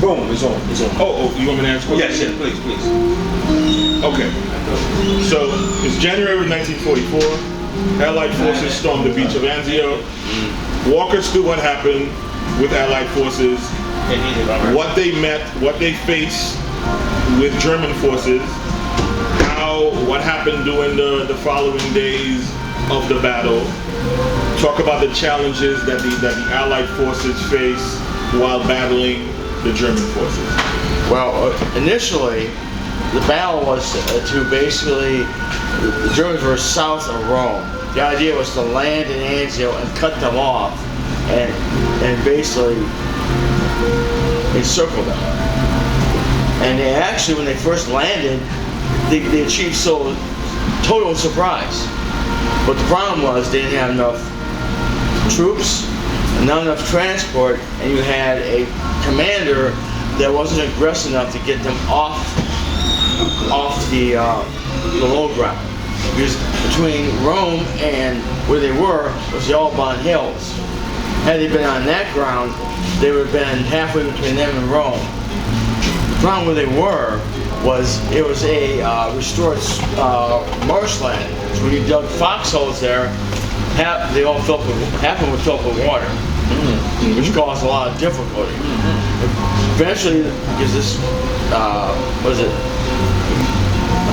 Boom, it's on. It's on. Oh, you want me to answer? Yes, please. Okay. So it's January 1944. Allied forces stormed the beach of Anzio. Walk us through what happened with Allied forces, what they met, what they faced with German forces, what happened during the following days of the battle. Talk about the challenges that the Allied forces faced while battling the German forces. Well, initially, the battle was to basically, the Germans were south of Rome. The idea was to land in Anzio and cut them off and basically encircle them. And they actually, when they first landed, they achieved total surprise. But the problem was they didn't have enough troops, not enough transport, and you had a commander that wasn't aggressive enough to get them off the low ground. Because between Rome and where they were was the Alban Hills. Had they been on that ground, they would have been halfway between them and Rome. The problem where they were was it was a restored marshland. So when you dug foxholes there, half of them were filled with water, which caused a lot of difficulty. Eventually, because this,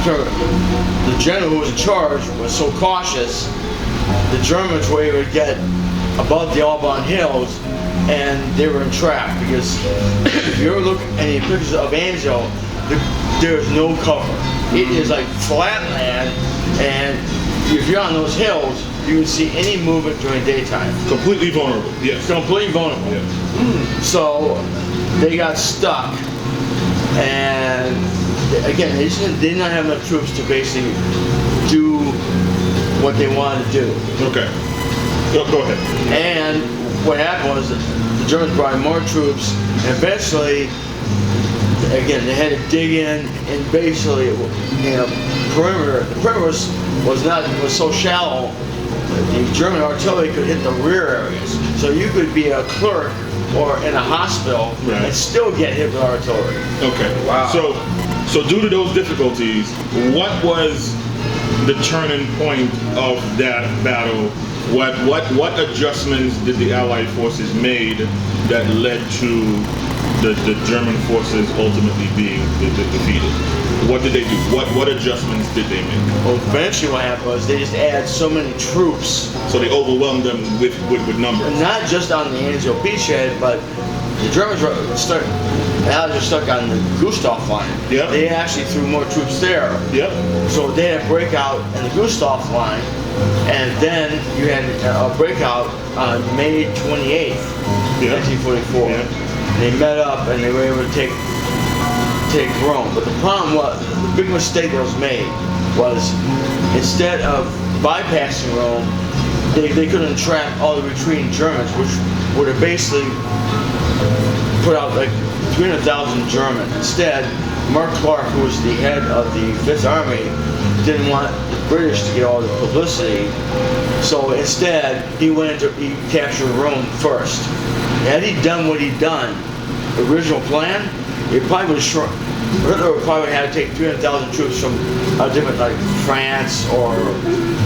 the general who was in charge was so cautious, the Germans were able to get above the Alban Hills, and they were entrapped. Because if you ever look at any pictures of Anzio, there's no cover. It is like flat land, and if you're on those hills, you can see any movement during daytime. Completely vulnerable. Yes. Completely vulnerable. Yes. So they got stuck, and again, they did not have enough troops to basically do what they wanted to do. Okay. Go ahead. And what happened was that the Germans brought in more troops, and eventually, again, they had to dig in, and basically, perimeter. The perimeter was so shallow that the German artillery could hit the rear areas. So you could be a clerk or in a hospital and still get hit with artillery. Okay. Wow. So due to those difficulties, what was the turning point of that battle? What adjustments did the Allied forces made that led to the German forces ultimately being defeated? What did they do? What adjustments did they make? Well, eventually what happened was they just added so many troops. So they overwhelmed them with numbers. And not just on the Anzio beachhead, but the Germans were stuck. The Allies were stuck on the Gustav Line. Yep. They actually threw more troops there. Yep. So they had a breakout in the Gustav Line, and then you had a breakout on May 28th, 1944. Yep. They met up and they were able to take Rome. But the problem was, the big mistake that was made was, instead of bypassing Rome, they could entrap all the retreating Germans, which would have basically put out like 300,000 Germans. Instead, Mark Clark, who was the head of the 5th Army, didn't want the British to get all the publicity. So instead, he captured Rome first. Had he done what he'd done, the original plan, it probably would have shrunk. Hitler would probably have to take 300,000 troops from a different, like France or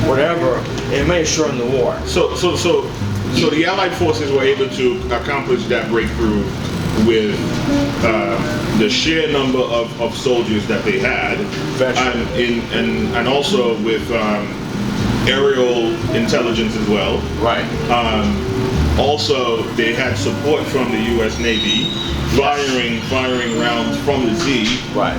whatever. It may have shortened the war. So the Allied forces were able to accomplish that breakthrough with the sheer number of soldiers that they had, and also with aerial intelligence as well. Right. Also, they had support from the U.S. Navy, firing rounds from the sea. Right.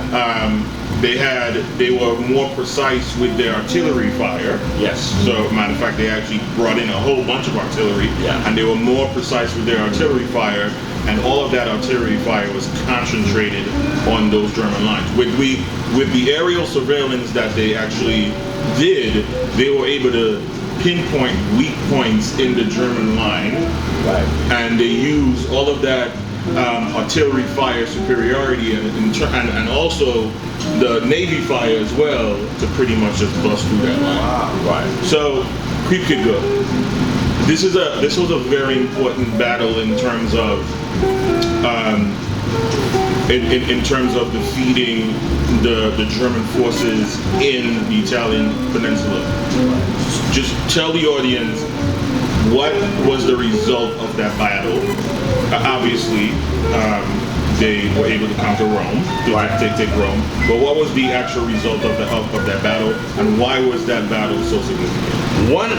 They were more precise with their artillery fire. Yes. So, matter of fact, they actually brought in a whole bunch of artillery, and they were more precise with their artillery fire, and all of that artillery fire was concentrated on those German lines. With the aerial surveillance that they actually did, they were able to pinpoint weak points in the German line, and they used all of that artillery fire superiority and also the Navy fire as well to pretty much just bust through that line. Right. So, keep it good. This was a very important battle in terms of in terms of defeating the German forces in the Italian peninsula. Just tell the audience what was the result of that battle. Obviously, they were able to conquer Rome, take Rome. But what was the actual result of that battle, and why was that battle so significant? One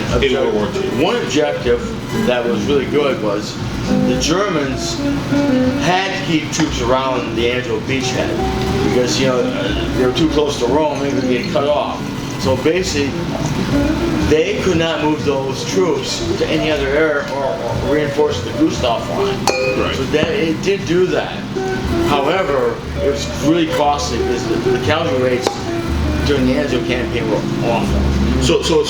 objective that was really good was the Germans had to keep troops around the Anzio beachhead because they were too close to Rome; they would get cut off. So basically, they could not move those troops to any other area or reinforce the Gustav Line. Right. So that it did do that. However, it was really costly because the casualty rates during the Anzio campaign were awful. So for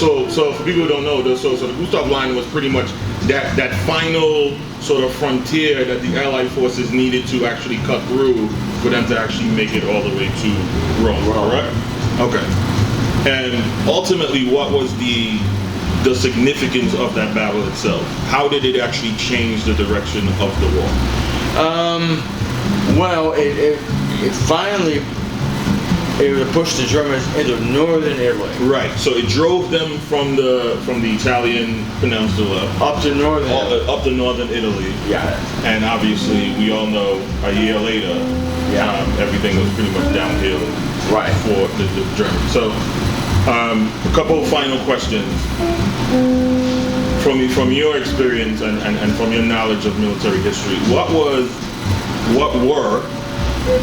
people who don't know, so the Gustav Line was pretty much that final sort of frontier that the Allied forces needed to actually cut through for them to actually make it all the way to Rome. Correct? Okay. And ultimately, what was the significance of that battle itself? How did it actually change the direction of the war? Well, it finally pushed the Germans into northern Italy. Right. So it drove them from the Italian peninsula up to northern Italy. Yeah. And obviously, we all know a year later, everything was pretty much downhill. Right. For the Germans. So, a couple of final questions. From your experience and from your knowledge of military history, what were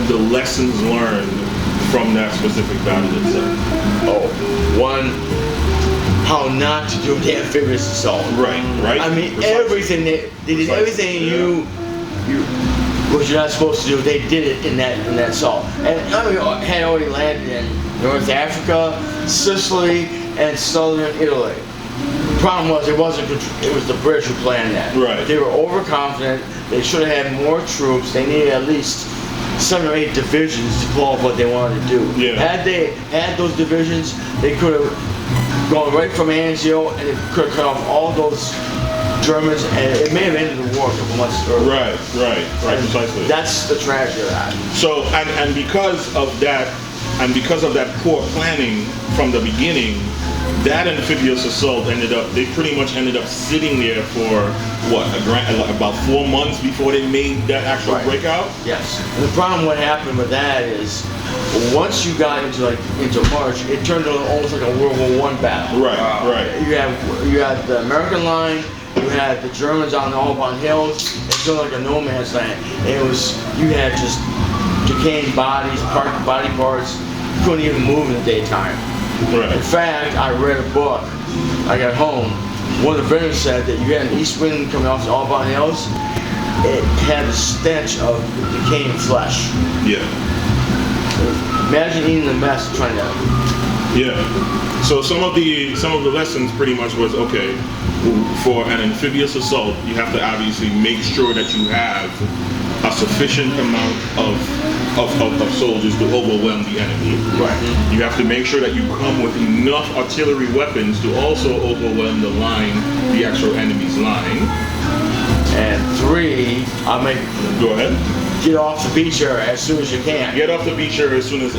the lessons learned from that specific battle itself? One, how not to do an amphibious assault. Right. I mean, Precisely. everything they did, everything what you're not supposed to do, they did it in that assault. And had already landed in North Africa, Sicily, and southern Italy. The problem was it was the British who planned that. Right. They were overconfident. They should have had more troops. They needed at least 7 or 8 divisions to pull off what they wanted to do. Yeah. Had they had those divisions, they could have gone right from Anzio and it could have cut off all those Germans, and it may have ended the war a couple months earlier. Right, precisely. That's the tragedy of that. So, and because of that poor planning from the beginning, that amphibious assault they pretty much ended up sitting there for about 4 months before they made that actual breakout? Yes. And the problem, what happened with that is, once you got into March, it turned into almost like a World War I battle. Right. You had the American line, you had the Germans on the Alban Hills. It's sort of like a no man's land. You had just decaying bodies, body parts. You couldn't even move in the daytime. Right. In fact, I read a book. I got home. One of the veterans said that you had an east wind coming off the Alban Hills. It had a stench of decaying flesh. Yeah. Imagine eating the mess trying to. Yeah. So some of the lessons pretty much was, okay, for an amphibious assault, you have to obviously make sure that you have a sufficient amount of soldiers to overwhelm the enemy. Right. You have to make sure that you come with enough artillery weapons to also overwhelm the actual enemy's line. And 3, Go ahead. Get off the beach area as soon as you can. Get off the beach area as soon as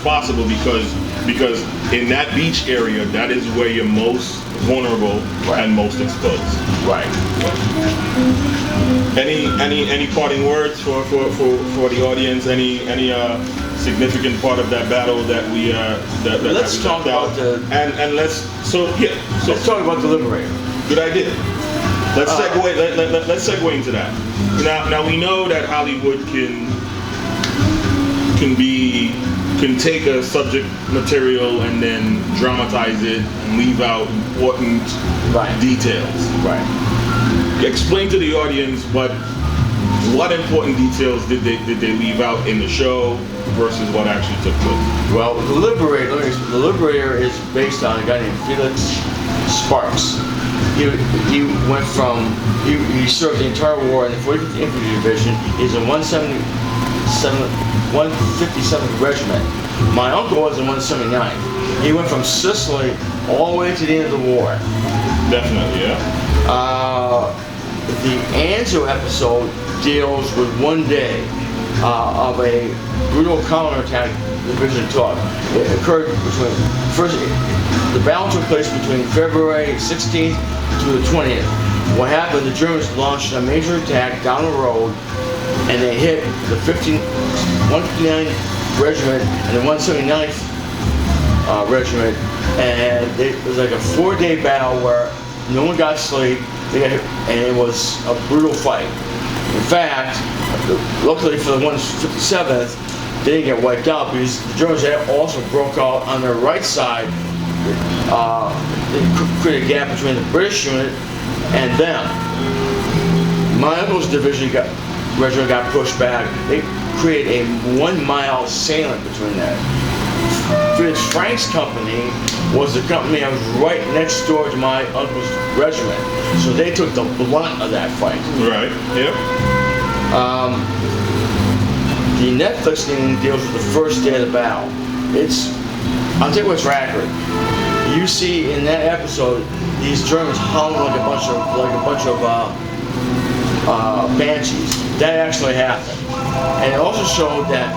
possible, because in that beach area, that is where you're most vulnerable and most exposed. Right. Any parting words for the audience? Any significant part of that battle that we let's talk about let's talk about the Liberator. Good idea. Let's segue into that. Now we know that Hollywood can take a subject material and then dramatize it and leave out important details. Right. Explain to the audience what important details did they leave out in the show versus what actually took place. Well, the Liberator is based on a guy named Felix Sparks. He went from he served the entire war in the 45th Infantry Division. He's in 157th Regiment. My uncle was in 179th. He went from Sicily all the way to the end of the war. Definitely, yeah. The Anzio episode deals with one day. of a brutal counterattack division took. It occurred the battle took place between February 16th to the 20th. What happened, the Germans launched a major attack down the road, and they hit the 159th Regiment and the 179th Regiment, and it was like a 4-day battle where no one got sleep, and it was a brutal fight. In fact, luckily for the 157th, they didn't get wiped out because the Germans also broke out on their right side. They created a gap between the British unit and them. My uncle's regiment got pushed back. They created a 1-mile salient between them. Fritz Frank's company was the company that was right next door to my uncle's regiment, so they took the blunt of that fight. Right. Yep. The Netflix thing deals with the first day of the battle. I'll tell you what's accurate. You see in that episode these Germans howling like a bunch of banshees. That actually happened, and it also showed that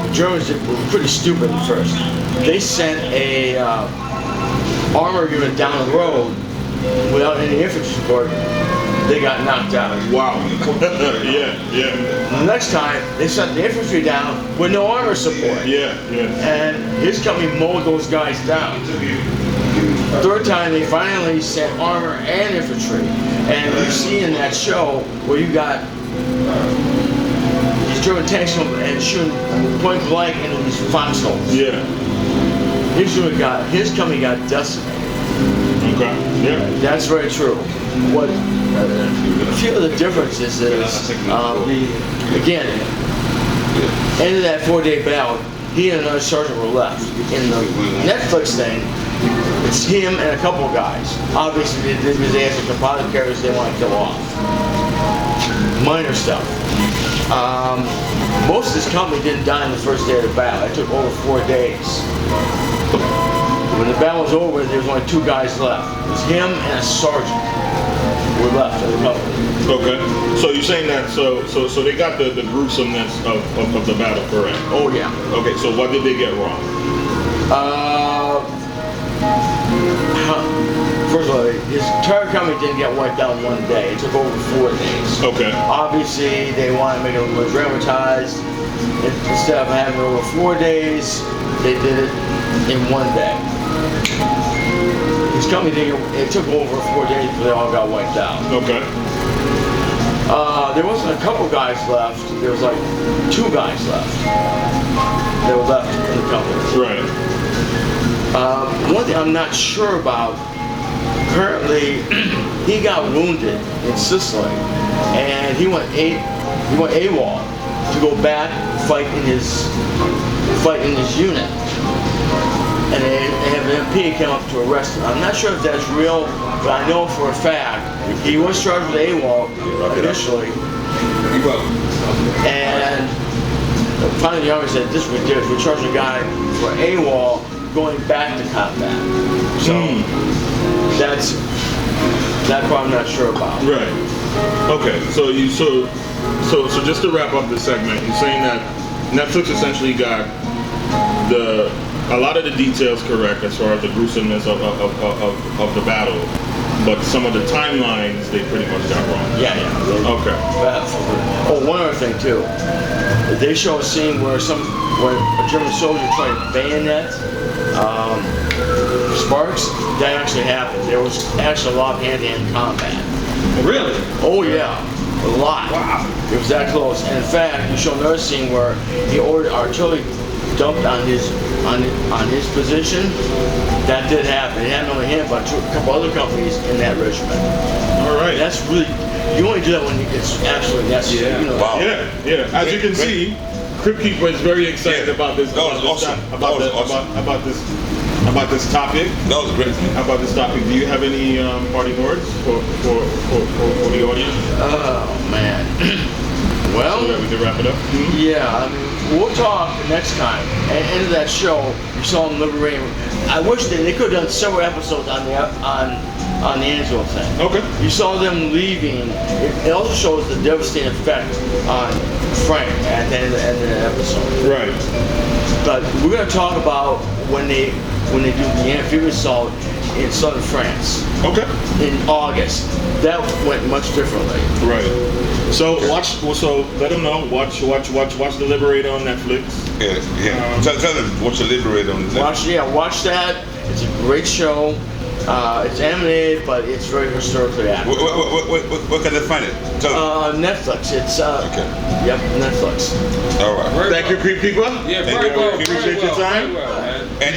the Germans were pretty stupid at first. They sent a armor unit down the road without any infantry support. They got knocked out. Wow. Yeah. The next time, they sent the infantry down with no armor support. Yeah. And his company mowed those guys down. Third time, they finally sent armor and infantry. And you see in that show where you got these German tanks and shooting point blank into these foxholes. Yeah. His company got decimated. Okay. Yeah. That's very true. A few of the differences is, again, end of that 4-day battle, he and another sergeant were left. In the Netflix thing, it's him and a couple of guys. Obviously, because they had some composite carriers they want to kill off. Minor stuff. Most of this company didn't die in the first day of the battle. It took over 4 days. When the battle was over, there was only 2 guys left. It was him and a sergeant were left of the company. Okay. So you're saying that so they got the gruesomeness of the battle, correct? Oh yeah. Okay. So what did they get wrong? First of all, his entire company didn't get wiped out in 1 day. It took over 4 days. Okay. Obviously, they wanted to make it more dramatized. Instead of having it over 4 days, they did it in 1 day. His company it took over 4 days before they all got wiped out. Okay. There wasn't a couple guys left. There was like 2 guys left. They were left in the company. Right. One thing I'm not sure about. Apparently, he got wounded in Sicily, and he went AWOL to go back and fight in his unit. And they have an MP come up to arrest him. I'm not sure if that's real, but I know for a fact he was charged with AWOL initially. And finally the Army said, this is ridiculous. We're charging a guy for AWOL going back to combat. So that part I'm not sure about. Right. Okay. So just to wrap up this segment, you're saying that Netflix essentially got a lot of the details correct as far as the gruesomeness of the battle, but some of the timelines they pretty much got wrong. Yeah. Okay. One other thing too. They show a scene where a German soldier tried to bayonet Sparks. That actually happened. There was actually a lot of hand-to-hand combat. Really? Oh yeah. A lot. Wow. It was that close. And in fact, you show another scene where he ordered artillery dumped on his position. That did happen. It happened only him, but a couple other companies in that regiment. All right. That's really, you only do that when it's absolutely necessary. Yeah. You know, Wow. Yeah. As you can see, Crypt Keeper is very excited about this. That was awesome. About this topic. That was great. About this topic. Do you have any parting words for the audience? oh man. Well, So that we can wrap it up. yeah, I mean, we'll talk next time. At the end of that show, you saw him liberating. I wish they could have done several episodes on on the Anzio thing. Okay. You saw them leaving. It also shows the devastating effect on Frank at the end of the episode. Right. But we're going to talk about when they do the amphibious assault in southern France Okay. in August. That went much differently. Right. So let them know. Watch The Liberator on Netflix. Yeah. Tell them watch The Liberator on Netflix. Watch that. It's a great show. It's animated, but it's very historically accurate. Where can they find it? Netflix. It's okay. Yep, Netflix. All right. Thank you, people. Yeah, very well. Appreciate your time.